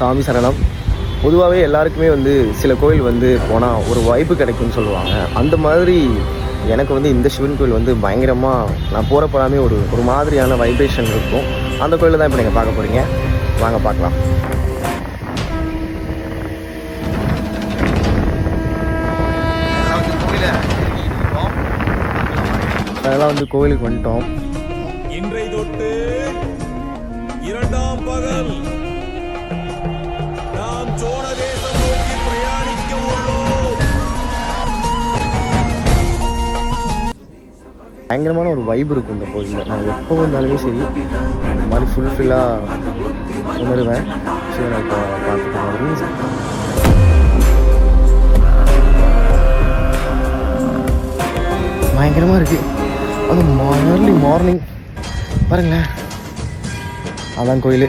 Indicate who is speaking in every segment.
Speaker 1: சாமி சரணம். பொதுவாகவே எல்லாருக்குமே வந்து சில கோயில் வந்து போனால் ஒரு வைப்பு கிடைக்கும்னு சொல்லுவாங்க. அந்த மாதிரி எனக்கு வந்து இந்த சிவன் கோயில் வந்து பயங்கரமாக நான் போகிறப்பலாமே ஒரு மாதிரியான வைப்ரேஷன் இருக்கும். அந்த கோயிலில் தான் இப்போ நீங்கள் பார்க்க போகிறீங்க. வாங்க பார்க்கலாம். அதெல்லாம் வந்து கோயிலுக்கு வந்துட்டோம்.
Speaker 2: இன்றை தொட்டு 2ஆம் பகல் நாம் சோழ தேசம் நோக்கி பிரயாணிக்க உள்ளோம்.
Speaker 1: பயங்கரமான ஒரு வைப் இருக்கும் இந்த கோயிலில். நான் எப்போ வந்தாலுமே சரி இந்த மாதிரி ஃபுல்ஃபில்லாக உணருவேன். சரி, நான் இப்போ பார்த்துக்கலாம். பயங்கரமாக இருக்குது. அது ஏர்லி மார்னிங் பாருங்களேன், அதான் கோயில்.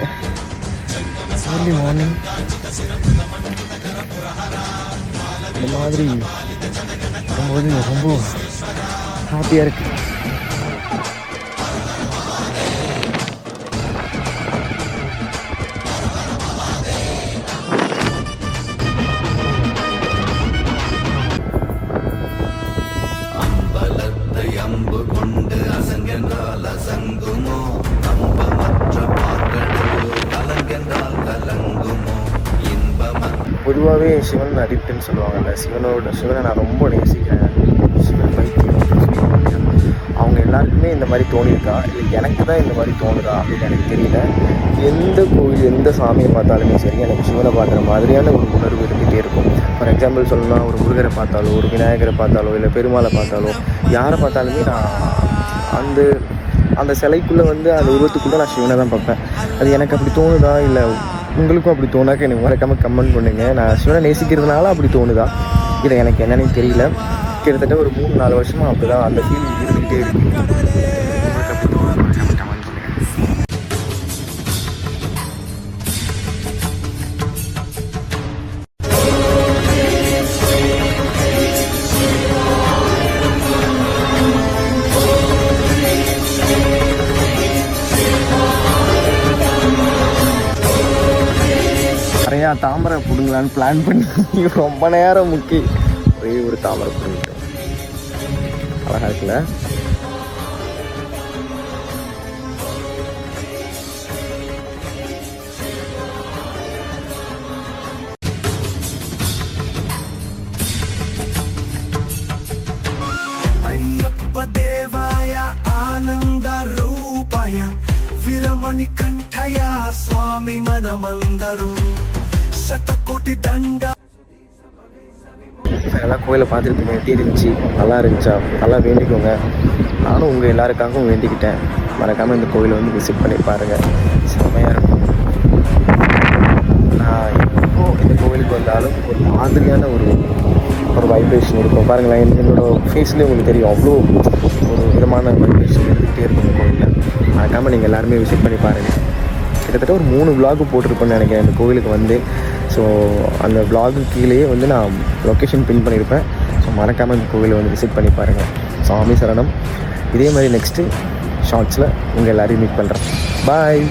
Speaker 1: ஏர்லி மார்னிங் இந்த மாதிரி வரும்போது ரொம்ப ஹாப்பியாக இருக்குது. பொதுவாகவே சிவன் அடிக்ட்னு சொல்லுவாங்கல்ல, சிவனை நான் ரொம்ப நேசிக்கிறேன், சிவன் பைத்தியம். அவங்க எல்லாருக்குமே இந்த மாதிரி தோணியிருக்கா, இல்லை எனக்கு தான் இந்த மாதிரி தோணுதா அப்படின்னு எனக்கு தெரியல. எந்த கோவில் எந்த சாமியை பார்த்தாலுமே சரி எனக்கு சிவனை பார்க்குற மாதிரியான ஒரு உணர்வு இருந்துகிட்டே இருக்கும். ஃபார் எக்ஸாம்பிள் சொல்லணும்னா, ஒரு முருகரை பார்த்தாலோ, ஒரு விநாயகரை பார்த்தாலோ, இல்லை பெருமாளை பார்த்தாலோ, யாரை பார்த்தாலுமே நான் அந்த சிலைக்குள்ளே வந்து அந்த உருவத்துக்குள்ளே நான் சிவனை தான் பார்ப்பேன். அது எனக்கு அப்படி தோணுதா, இல்லை உங்களுக்கும் அப்படி தோணாக்க எனக்கு மறக்காமல் கமெண்ட் பண்ணுங்க. நான் சிவனை நேசிக்கிறதுனால அப்படி தோணுதா, இல்லை எனக்கு என்னன்னு தெரியல. கிட்டத்தட்ட ஒரு 3-4 வருஷமாக அப்படி தான் அந்த ஃபீல் இருந்துக்கிட்டே இருக்குது. உங்களுக்கு அப்படி தோணுதா, மறக்காமல் கமெண்ட் பண்ணுங்க. நிறையா தாமரை பிடுங்கலான்னு பிளான் பண்ணி ரொம்ப நேரம் முக்கி ஒரே ஒரு தாமரை பிடுங்கிட்டோம். அழகா இருக்குல்ல?
Speaker 3: ஐயப்ப தேவாய ஆனந்த ரூபாய விரமணி கண்டய சுவாமி மனமந்தரு சதகோடி தண்ட.
Speaker 1: எல்லாம் கோயிலை பார்த்துருக்கீங்க, எப்படி இருந்துச்சு? நல்லா இருந்துச்சா? நல்லா வேண்டிக்கோங்க. நானும் உங்கள் எல்லாருக்காகவும் வேண்டிக்கிட்டேன். மறக்காமல் இந்த கோயிலை வந்து விசிட் பண்ணி பாருங்கள், செம்மையாக இருக்கும். நான் எப்போ இந்த கோவிலுக்கு வந்தாலும் ஒரு மாதிரியான ஒரு வைப்ரேஷன் இருக்கும். பாருங்களேன், என்னோடய ஃபேஸ்லேயே உங்களுக்கு தெரியும், அவ்வளோ ஒரு விதமான வைப்ரேஷன் இருந்துகிட்டே இருக்கும் இந்த கோவிலில். மறக்காமல் நீங்கள் எல்லாருமே விசிட் பண்ணி பாருங்கள். கிட்டத்தட்ட ஒரு 3 vlog போட்டிருப்பேன்னு நினைக்கிறேன் இந்த கோவிலுக்கு வந்து. ஸோ அந்த vlog கீழேயே வந்து நான் லொக்கேஷன் பின் பண்ணியிருப்பேன். ஸோ மறக்காமல் இந்த கோவிலை வந்து விசிட் பண்ணி பாருங்கள். சாமி சரணம். இதே மாதிரி நெக்ஸ்ட்டு ஷார்ட்ஸில் உங்கள் எல்லோரையும் மீட் பண்ணுறேன். பாய்.